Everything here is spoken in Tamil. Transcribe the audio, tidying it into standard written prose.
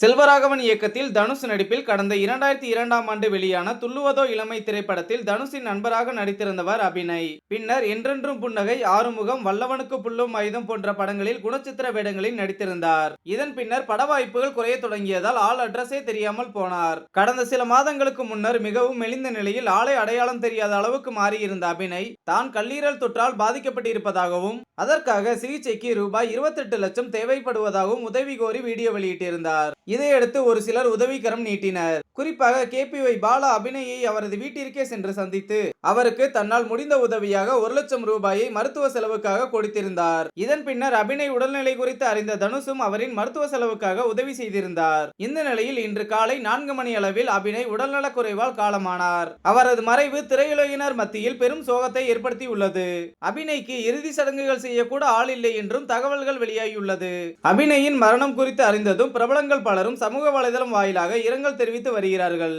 செல்வராகவன் இயக்கத்தில் தனுஷ் நடிப்பில் கடந்த 2002ஆம் ஆண்டு வெளியான துள்ளுவதோ இளமை திரைப்படத்தில் தனுஷின் நண்பராக நடித்திருந்தவர் அபிநய். பின்னர் என்றென்றும் புன்னகை, ஆறுமுகம், வல்லவனுக்கு புல்லும் ஆயுதம் போன்ற படங்களில் குணச்சித்திர வேடங்களில் நடித்திருந்தார். இதன் பின்னர் பட வாய்ப்புகள் குறைய தொடங்கியதால் ஆள் அட்ரஸே தெரியாமல் போனார். கடந்த சில மாதங்களுக்கு முன்னர் மிகவும் மெலிந்த நிலையில் ஆளை அடையாளம் தெரியாத அளவுக்கு மாறியிருந்த அபிநய் தான் கல்லீரல் தொற்றால் பாதிக்கப்பட்டிருப்பதாகவும் அதற்காக சிகிச்சைக்கு ரூபாய் 28 லட்சம் தேவைப்படுவதாகவும் உதவி கோரி வீடியோ வெளியிட்டிருந்தார். இதையடுத்து ஒரு சிலர் உதவிக்கரம் நீட்டினர். குறிப்பாக KPY பாலா அபிநயை அவரது வீட்டிற்கே சென்று சந்தித்து அவருக்கு தன்னால் முடிந்த உதவியாக 1 லட்சம் ரூபாயை மருத்துவ செலவுக்காக கொடுத்திருந்தார். இதன் பின்னர் அபிநய் உடல்நிலை குறித்து அறிந்த தனுஷும் அவரின் மருத்துவ செலவுக்காக உதவி செய்திருந்தார். இந்த நிலையில் இன்று காலை 4 மணி அளவில் அபிநய் உடல்நலக் குறைவால் காலமானார். அவரது மறைவு திரையுலகினர் மத்தியில் பெரும் சோகத்தை ஏற்படுத்தியுள்ளது. அபிநய்க்கு இறுதி சடங்குகள் செய்யக்கூட ஆள் இல்லை என்றும் தகவல்கள் வெளியாகியுள்ளது. அபிநயின் மரணம் குறித்து அறிந்ததும் பிரபலங்கள் பலரும் சமூக வலைதளம் வாயிலாக இரங்கல் தெரிவித்து வருகிறார்கள்.